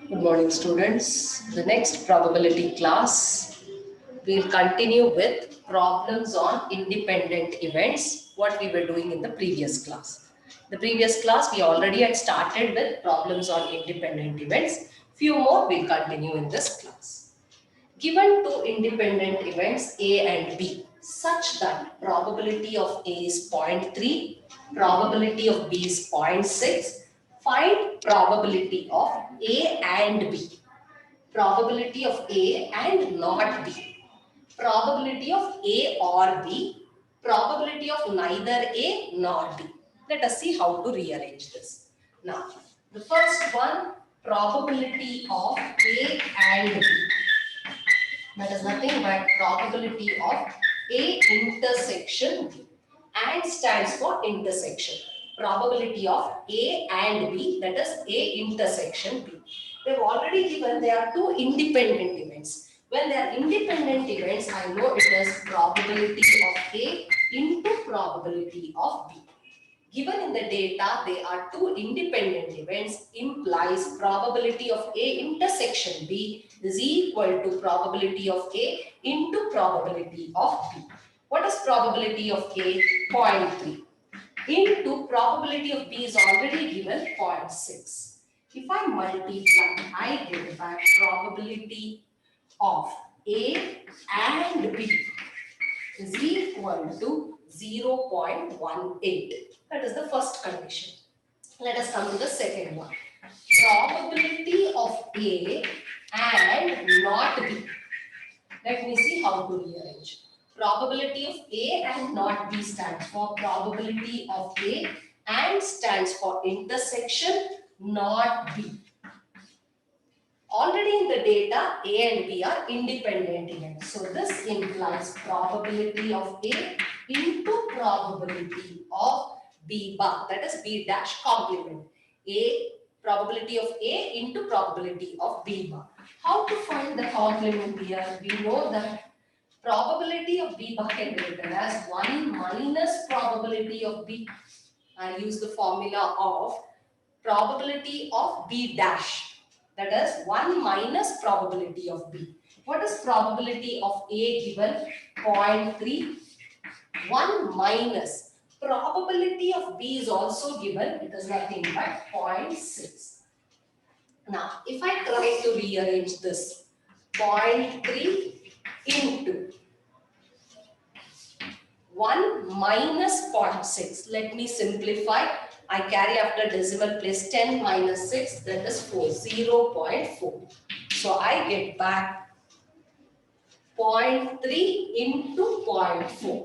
Good morning, students. The next probability class, we'll continue with problems on independent events, what we were doing in the previous class. The previous class, we already had started with problems on independent events. Few more we'll continue in this class. Given two independent events A and B, such that probability of A is 0.3, probability of B is 0.6, find probability of A and B. Probability of A and not B. Probability of A or B. Probability of neither A nor B. Let us see how to rearrange this. Now, the first one, probability of A and B. That is nothing but probability of A intersection B. And stands for intersection. Probability of A and B, that is A intersection B. They've already given there are two independent events. When they are independent events, I know it is probability of A into probability of B. Given in the data, they are two independent events, implies probability of A intersection B is equal to probability of A into probability of B. What is probability of A? 0.3 into probability of B is already given 0.6. If I multiply, I get back probability of A and B is equal to 0.18. That is the first condition. Let us come to the second one. Probability of A and not B. Let me see how to rearrange. Probability of A and not B stands for probability of A and stands for intersection not B. Already in the data, A and B are independent events. So this implies probability of A into probability of B bar. That is B dash complement. A probability of A into probability of B bar. How to find the complement here? We know that probability of B bar can be written as 1 minus probability of B. I use the formula of probability of B dash. That is 1 minus probability of B. What is probability of A given? 0.3. 1 minus probability of B is also given. It is nothing but 0.6. Now, if I try to rearrange this, 0.3 into 1 minus 0.6. Let me simplify. I carry after decimal place 10 minus 6, that is 4, 0.4. So I get back 0.3 into 0.4.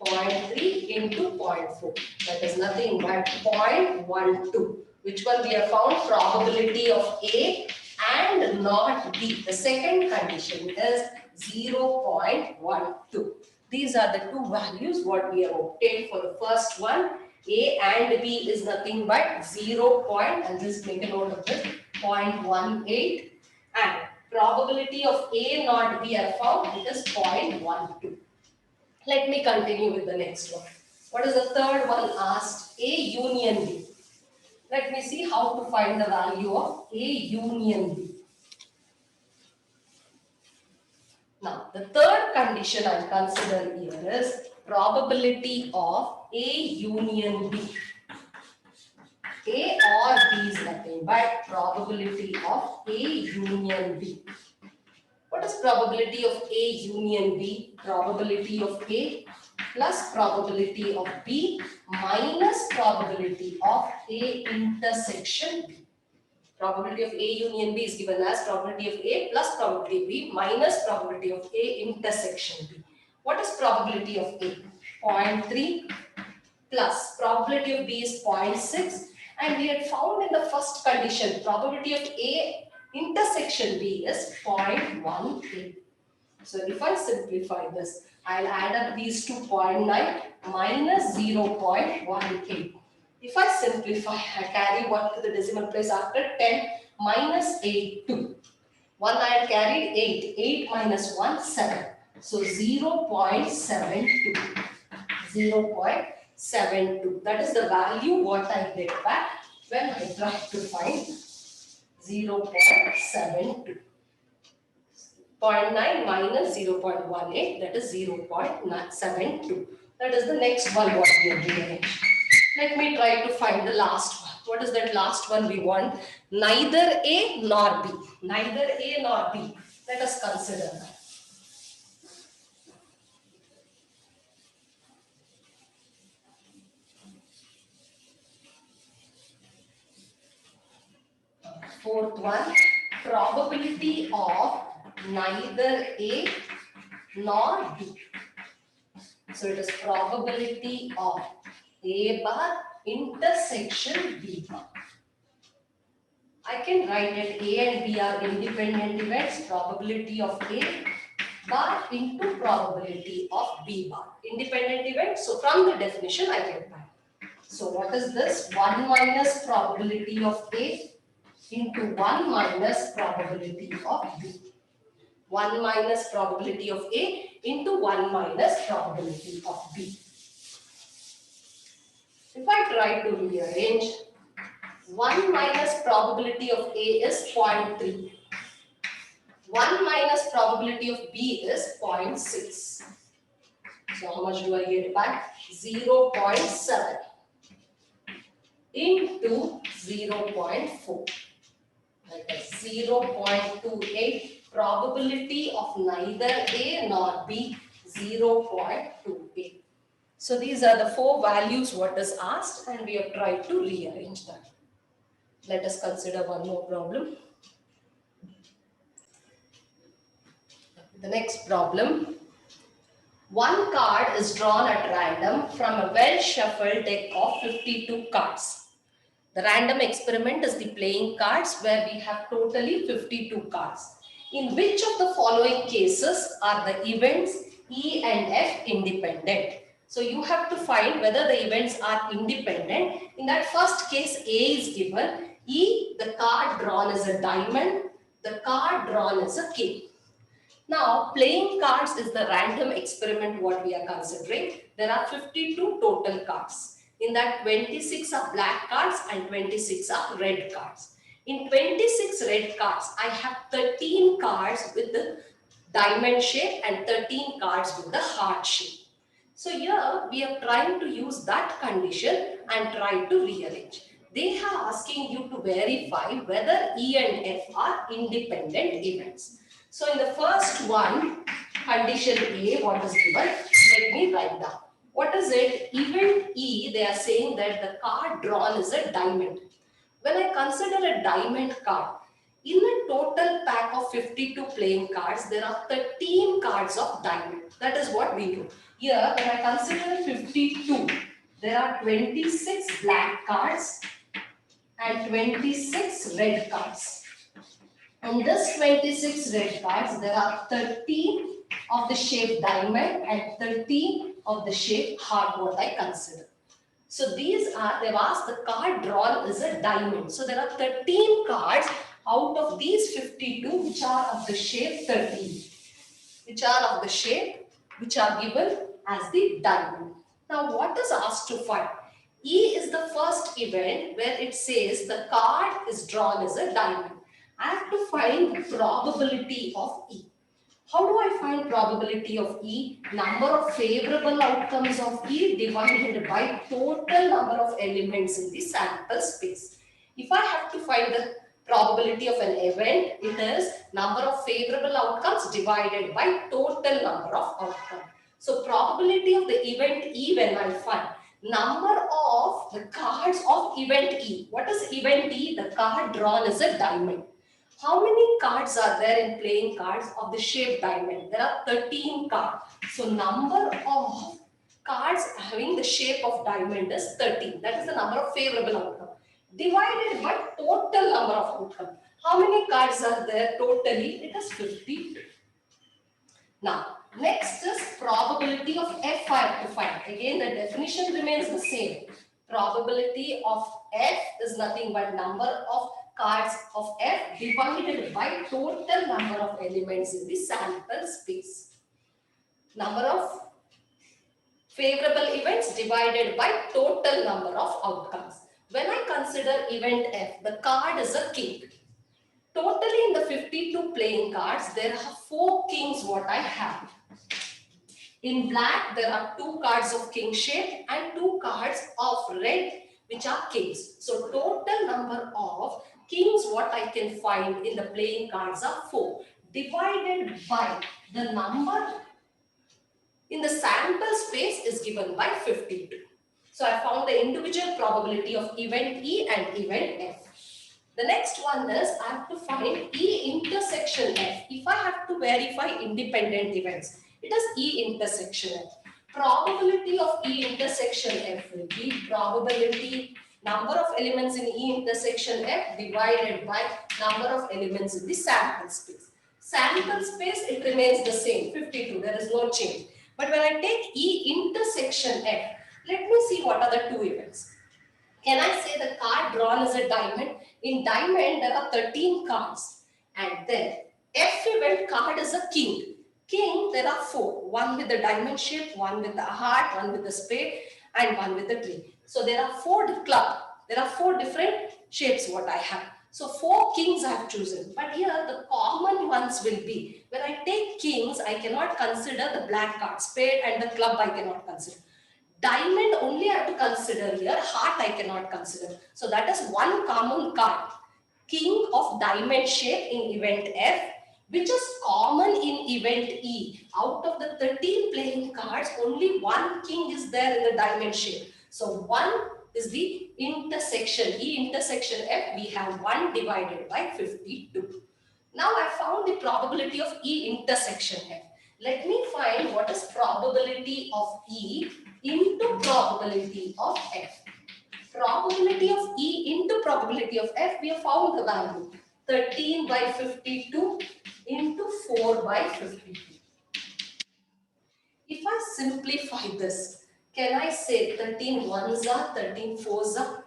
0.3 into 0.4. That is nothing but 0.12. Which one we have found? Probability of A and not B. The second condition is 0.12. These are the two values what we have obtained for the first one. A and B is nothing but 0. And just make a note of this, 0.18. And probability of A not B are found, it is 0.12. Let me continue with the next one. What is the third one asked? A union B. Let me see how to find the value of A union B. Now, the third condition I consider here is probability of A union B. A or B is nothing but probability of A union B. What is probability of A union B? Probability of A plus probability of B minus probability of A intersection B. Probability of A union B is given as probability of A plus probability of B minus probability of A intersection B. What is probability of A? 0.3 plus probability of B is 0.6, and we had found in the first condition probability of A intersection B is 0.18. So if I simplify this, I'll add up these 2.9 minus 0.18. If I simplify, I carry 1 to the decimal place after 10 minus 8, 2. 1 I had carried 8. 8 minus 1, 7. So 0.72. 0.72. 0.72. That is the value what I get back when I try to find 0.72. 0.9 minus 0.18, that is 0.72. That is the next one what we are doing. Let me try to find the last one. What is that last one we want? Neither A nor B. Neither A nor B. Let us consider that. Fourth one, probability of neither A nor B. So it is probability of A bar intersection B bar. I can write it A and B are independent events, probability of A bar into probability of B bar. Independent events, so from the definition I get that. So what is this? 1 minus probability of A into 1 minus probability of B. 1 minus probability of A into 1 minus probability of B. If I try to rearrange, 1 minus probability of A is 0.3. 1 minus probability of B is 0.6. So how much do I get back? 0.7 into 0.4. That is 0.28. Probability of neither A nor B, 0.28. So these are the four values what is asked, and we have tried to rearrange that. Let us consider one more problem. The next problem. One card is drawn at random from a well-shuffled deck of 52 cards. The random experiment is the playing cards where we have totally 52 cards. In which of the following cases are the events E and F independent? So you have to find whether the events are independent. In that first case, A is given. E, the card drawn is a diamond. The card drawn is a king. Now, playing cards is the random experiment what we are considering. There are 52 total cards. In that, 26 are black cards and 26 are red cards. In 26 red cards, I have 13 cards with the diamond shape and 13 cards with the heart shape. So here we are trying to use that condition and try to rearrange. They are asking you to verify whether E and F are independent events. So in the first one, condition A, what is given? Let me write down. What is it? Event E, they are saying that the card drawn is a diamond. When I consider a diamond card, in a total pack of 52 playing cards, there are 13 cards of diamond. That is what we do. Here, when I consider 52, there are 26 black cards and 26 red cards. In this 26 red cards, there are 13 of the shape diamond and 13 of the shape heart, what I consider. So these are, they've asked the card drawn is a diamond. So there are 13 cards out of these 52 which are of the shape 13. Which are of the shape which are given as the diamond. Now what is asked to find? E is the first event where it says the card is drawn as a diamond. I have to find the probability of E. How do I find probability of E? Number of favorable outcomes of E divided by total number of elements in the sample space. If I have to find the probability of an event, it is number of favorable outcomes divided by total number of outcomes. So probability of the event E, when I find number of the cards of event E. What is event E? The card drawn is a diamond. How many cards are there in playing cards of the shape diamond? There are 13 cards. So number of cards having the shape of diamond is 13. That is the number of favorable outcome. Divided by total number of outcome. How many cards are there totally? It is 52. Now, next is probability of F I have to find. Again, the definition remains the same. Probability of F is nothing but number of cards of F divided by total number of elements in the sample space. Number of Favorable events divided by total number of outcomes. When I consider event F, the card is a king. Totally in the 52 playing cards, there are 4 kings what I have. In black, there are 2 cards of king shape and 2 cards of red, which are kings. So total number of kings what I can find in the playing cards are 4, divided by the number in the sample space is given by 52. So I found the individual probability of event E and event F. The next one is I have to find E intersection F. If I have to verify independent events, it is E intersection F. Probability of E intersection F will be probability number of elements in E intersection F divided by number of elements in the sample space. Sample space, it remains the same, 52, there is no change. But when I take E intersection F, let me see what are the 2 events. Can I say the card drawn is a diamond? In diamond, there are 13 cards. And then F event card is a king. King, there are 4. One with the diamond shape, one with the heart, one with the spade, and one with the tree. So there are 4 club. There are 4 different shapes what I have. So 4 kings I have chosen. But here the common ones will be, when I take kings, I cannot consider the black card. Spade and the club I cannot consider. Diamond only I have to consider here, heart I cannot consider. So that is one common card. King of diamond shape in event F, which is common in event E. Out of the 13 playing cards, only one king is there in the diamond shape. So 1 is the intersection, E intersection F, we have 1 divided by 52. Now I found the probability of E intersection F. Let me find what is probability of E into probability of F. Probability of E into probability of F, we have found the value. 13 by 52 into 4 by 52. If I simplify this, can I say 13 ones are, 13 fours are?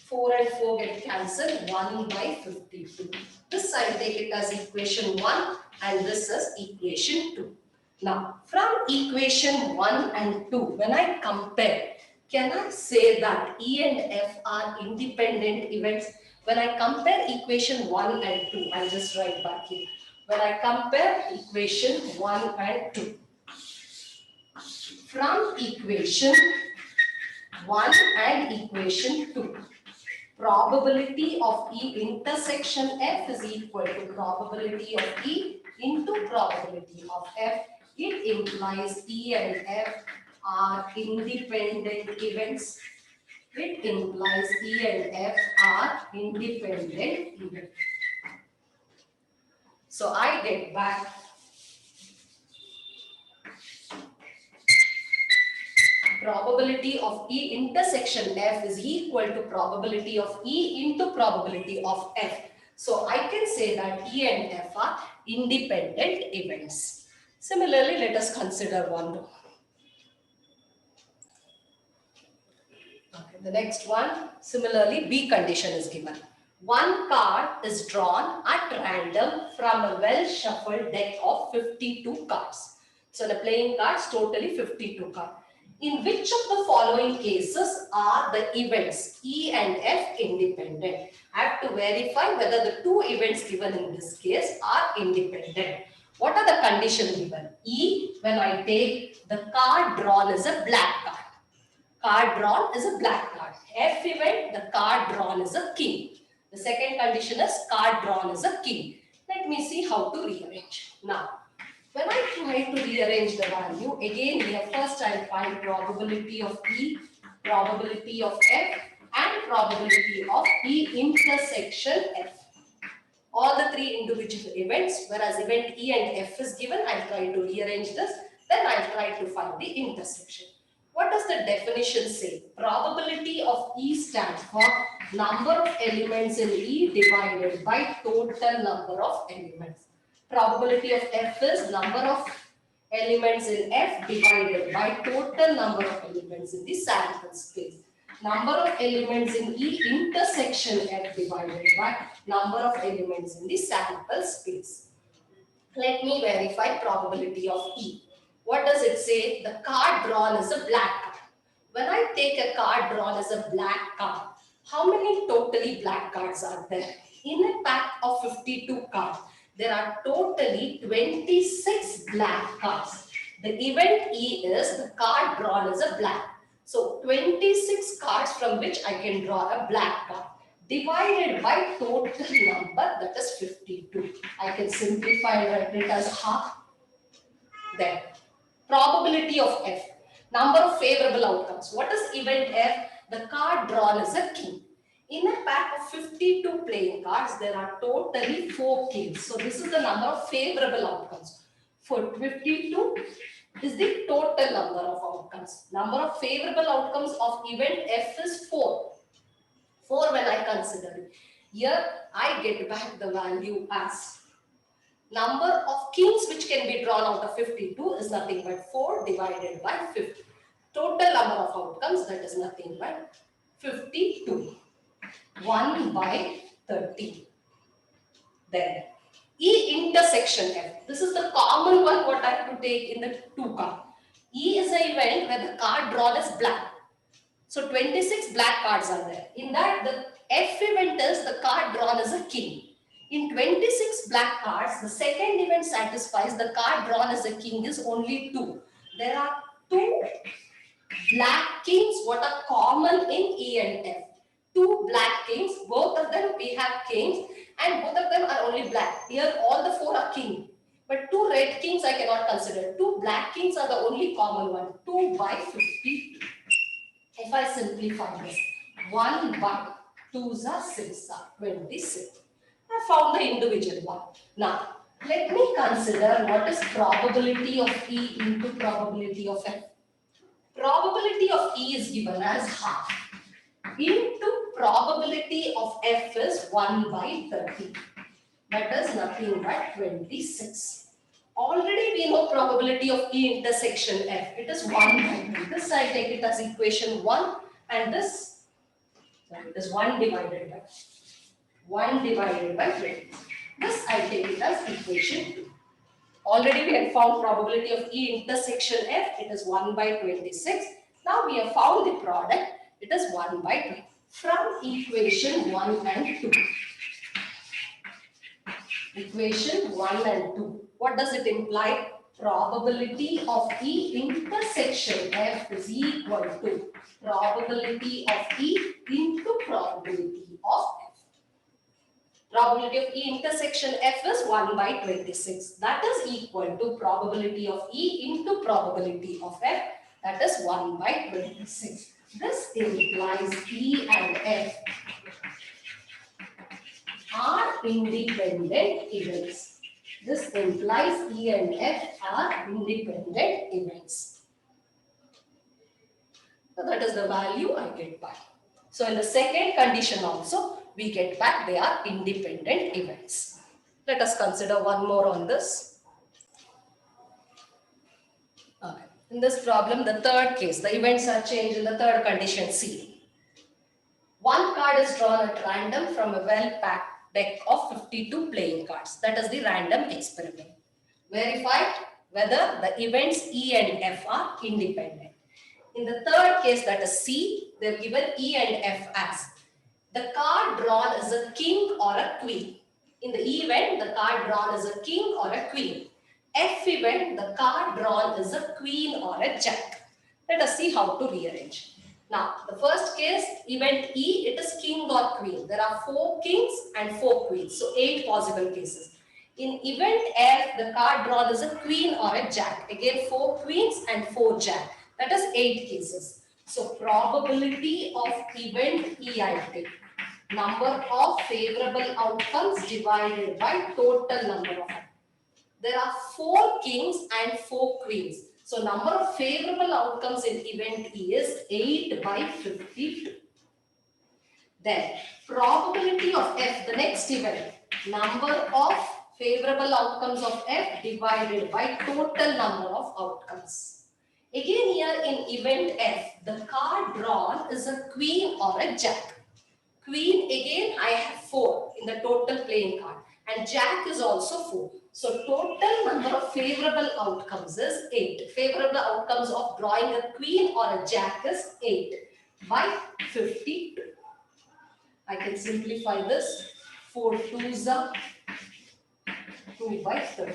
4 and 4 get cancelled, 1 by 52. This I take it as equation 1 and this is equation 2. Now, from equation 1 and 2, when I compare, can I say that E and F are independent events? When I compare equation 1 and 2, I'll just write back here. When I compare equation 1 and 2, from equation 1 and equation 2, probability of E intersection F is equal to probability of E into probability of F. It implies E and F are independent events. It implies E and F are independent events. So I get back probability of E intersection F is equal to probability of E into probability of F. So I can say that E and F are independent events. Similarly, let us consider one more. Okay, the next one, similarly, B condition is given. One card is drawn at random from a well-shuffled deck of 52 cards. So the playing cards, totally 52 cards. In which of the following cases are the events E and F independent? I have to verify whether the 2 events given in this case are independent. What are the conditions given? E, when I take the card drawn is a black card. Card drawn is a black card. F event, the card drawn is a king. The second condition is card drawn is a king. Let me see how to rearrange. Now, when I try to rearrange the value, again here first I'll find probability of E, probability of F, and probability of E intersection F. All the 3 individual events, whereas event E and F is given, I'll try to rearrange this, then I'll try to find the intersection. What does the definition say? Probability of E stands for number of elements in E divided by total number of elements. Probability of F is number of elements in F divided by total number of elements in the sample space. Number of elements in E intersection F divided by number of elements in the sample space. Let me verify probability of E. What does it say? The card drawn is a black card. When I take a card drawn as a black card, how many totally black cards are there? In a pack of 52 cards, there are totally 26 black cards. The event E is the card drawn as a black. So 26 cards from which I can draw a black card divided by total number, that is 52. I can simplify and write it as half. Then probability of F, number of favorable outcomes. What is event F? The card drawn is a king. In a pack of 52 playing cards, there are totally 4 kings. So this is the number of favorable outcomes. For 52 is the total number of outcomes. Number of favorable outcomes of event F is 4. 4 when I consider it. Here I get back the value as number of kings which can be drawn out of 52 is nothing but 4 divided by 50. Total number of outcomes, that is nothing but 52. 1 by 30. Then E intersection F. This is the common one what I have to take in the 2 card. E is an event where the card drawn is black. So 26 black cards are there. In that, the F event is the card drawn as a king. In 26 black cards, the second event satisfies the card drawn as a king is only 2. There are 2 black kings what are common in E and F. 2 black kings, both of them we have kings and both of them are only black. Here all the 4 are king. But 2 red kings I cannot consider. 2 black kings are the only common one. 2 by 52. If I simplify this, 1 by 2s are 6 are 26. I found the individual one. Now, let me consider what is probability of E into probability of F. Probability of E is given as half into probability of F is 1 by 30. That is nothing but 26. Already we know probability of E intersection F. It is 1 by 2. This I take it as equation 1 and this, it is 1 divided by 20. This I take it as equation 2. Already we had found probability of E intersection F. It is 1 by 26. Now we have found the product. It is 1 by 2. From equation 1 and 2. Equation 1 and 2. What does it imply? Probability of E intersection F is equal to probability of E into probability of F. Probability of E intersection F is 1 by 26. That is equal to probability of E into probability of F. That is 1 by 26. This implies E and F are independent events. This implies E and F are independent events. So that is the value I get back. So in the second condition also, we get back they are independent events. Let us consider one more on this. Okay. In this problem, the third case, the events are changed in the third condition C. One card is drawn at random from a well-packed deck of 52 playing cards. That is the random experiment. Verify whether the events E and F are independent. In the third case, that is C, they have given E and F as the card drawn is a king or a queen. In the E event, the card drawn is a king or a queen. F event, the card drawn is a queen or a jack. Let us see how to rearrange. Now, the first case, event E, it is king or queen. There are 4 kings and 4 queens, so 8 possible cases. In event F, the card drawn is a queen or a jack. Again, 4 queens and 4 jack. That is 8 cases. So, probability of event E I take. Number of favorable outcomes divided by total number of outcomes. There are 4 kings and 4 queens. So, number of favorable outcomes in event E is 8 by 52. Then, probability of F, the next event. Number of favorable outcomes of F divided by total number of outcomes. Again here in event F, the card drawn is a queen or a jack. Queen again I have 4 in the total playing card. and Jack is also 4. So total number of favorable outcomes is 8. Favorable outcomes of drawing a queen or a jack is 8 by 52. I can simplify this. 4 twos are 2 by 30.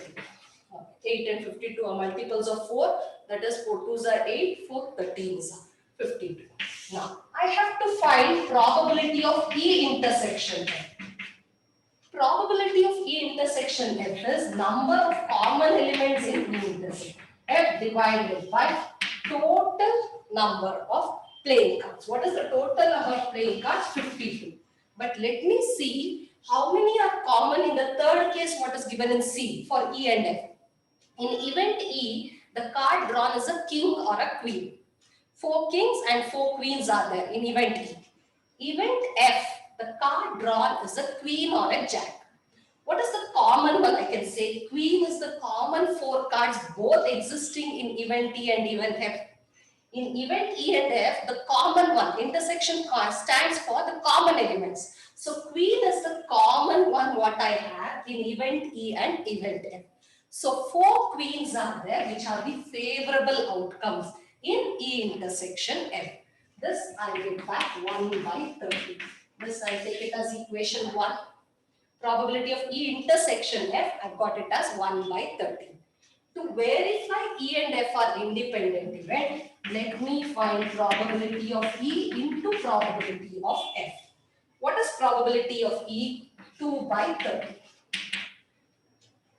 8 and 52 are multiples of 4. That is 4 twos are 8, 4 13s are 52. Now, I have to find probability of E intersection F. Probability of E intersection F is number of common elements in E intersection F divided by total number of playing cards. What is the total number of playing cards? 52. But let me see how many are common in the third case, what is given in C for E and F. In event E, the card drawn is a king or a queen. 4 kings and 4 queens are there in event E. Event F, the card drawn is a queen or a jack. What is the common one I can say? Queen is the common 4 cards both existing in event E and event F. In event E and F, the common one, intersection card, stands for the common elements. So queen is the common one what I have in event E and event F. So 4 queens are there which are the favorable outcomes in E intersection F. This I get back 1 by 30. This I take it as equation 1. Probability of E intersection F, I got it as 1 by 30. To verify E and F are independent event, let me find probability of E into probability of F. What is probability of E? 2 by 30.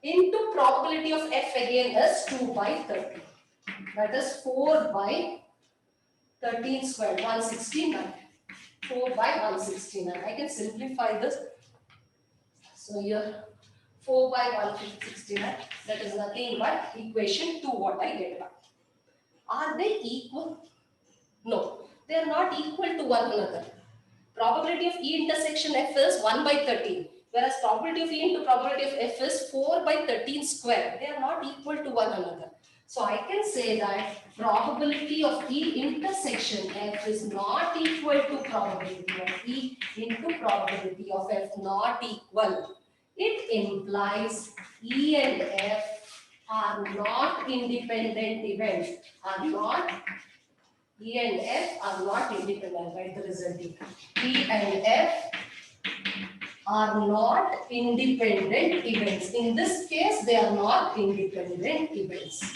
Into probability of F again is 2 by 30. That is 4 by 13 squared, 169. 4 by 169. I can simplify this. So here 4 by 169, that is nothing but equation 2 what I get back. Are they equal? No, they are not equal to one another. Probability of E intersection F is 1 by 13, whereas probability of E into probability of F is 4 by 13 square. They are not equal to one another. So I can say that probability of E intersection F is not equal to probability of E into probability of F, not equal. It implies E and F are not independent events, E and F are not independent, right? The result is E and F are not independent events. In this case, they are not independent events.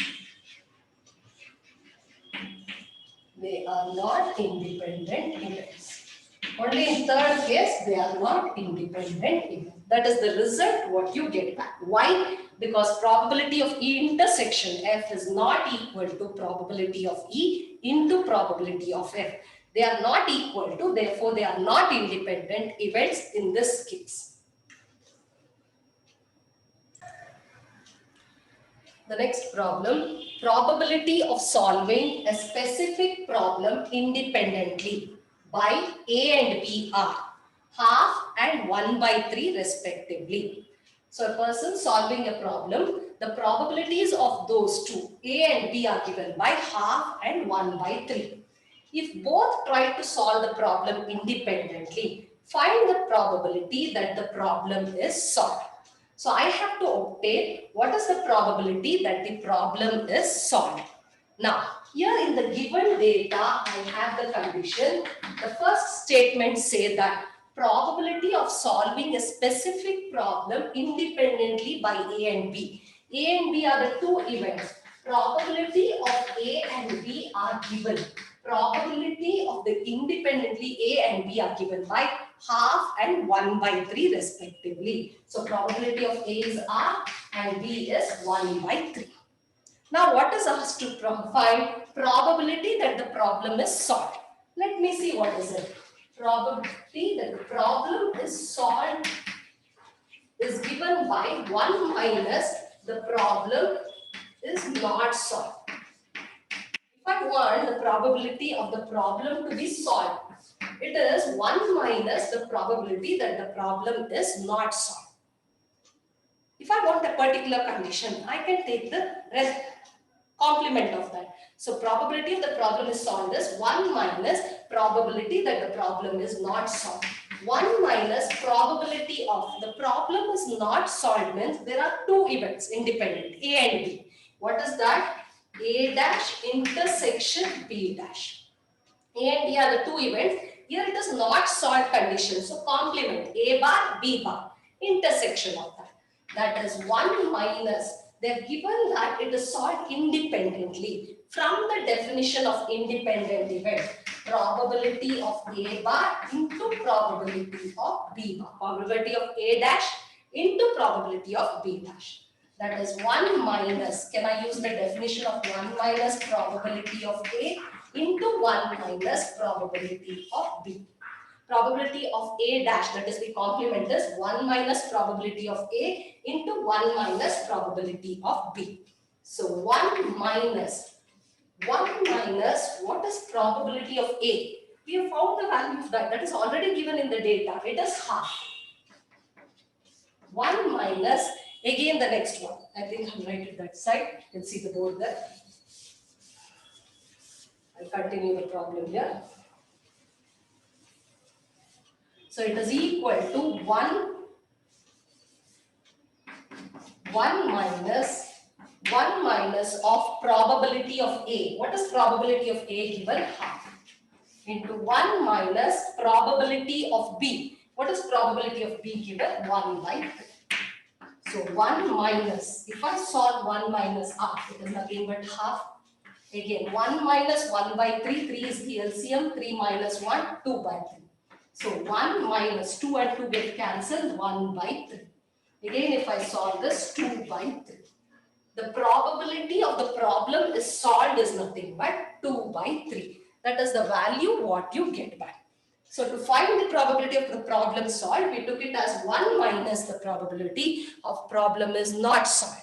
They are not independent events. Only in third case, they are not independent events. That is the result what you get back. Why? Because probability of E intersection F is not equal to probability of E into probability of F. They are not equal to, therefore they are not independent events in this case. The next problem, probability of solving a specific problem independently by A and B are half and 1 by 3 respectively. So a person solving a problem, the probabilities of those two, A and B, are given by half and 1 by 3. If both try to solve the problem independently, find the probability that the problem is solved. So I have to obtain what is the probability that the problem is solved. Now, here in the given data, I have the condition. The first statement says that probability of solving a specific problem independently by A and B. A and B are the two events. Probability of A and B are given. Probability of the independently A and B are given by half and 1 by 3 respectively. So probability of A is R and B is 1 by 3. Now what is asked to find probability that the problem is solved? Let me see what is it. Probability that the problem is solved is given by 1 minus the problem is not solved. If I want the probability of the problem to be solved, it is 1 minus the probability that the problem is not solved. If I want a particular condition, I can take the complement of that. So probability of the problem is solved is 1 minus probability that the problem is not solved. 1 minus probability of, the problem is not solved means there are two events independent, A and B. What is that? A dash intersection B dash. A and B are the two events. Here it is not solved condition. So complement A bar, B bar, intersection of that. That is 1 minus, they have given that it is solved independently. From the definition of independent event, probability of A bar into probability of B bar. Probability of A dash into probability of B dash. That is 1 minus, can I use the definition of 1 minus probability of A into 1 minus probability of B. Probability of A dash, that is the complement, is 1 minus probability of A into 1 minus probability of B. So 1 minus what is probability of A? We have found the value of that. That is already given in the data. It is half. 1 minus, again the next one. I think I'll write it that side. You can see the board there. I'll continue the problem here. So it is equal to 1 minus of probability of A. What is probability of A given? Half. Into 1 minus probability of B. What is probability of B given? 1 by 3. So 1 minus, if I solve 1 minus half, it is nothing but half. Again, 1 minus 1 by 3, 3 is the LCM, 3 minus 1, 2 by 3. So 1 minus 2 and 2 get cancelled, 1 by 3. Again, if I solve this, 2 by 3. The probability of the problem is solved is nothing but 2 by 3. That is the value what you get back. So to find the probability of the problem solved, we took it as 1 minus the probability of problem is not solved.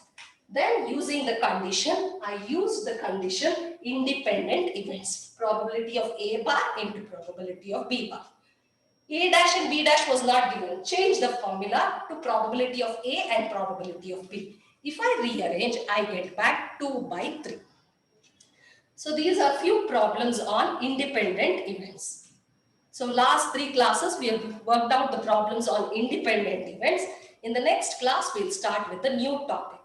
Then using the condition, I use the condition independent events. Probability of A bar into probability of B bar. A dash and B dash was not given. Change the formula to probability of A and probability of B. If I rearrange, I get back 2 by 3. So these are few problems on independent events. So last 3 classes, we have worked out the problems on independent events. In the next class, we'll start with a new topic.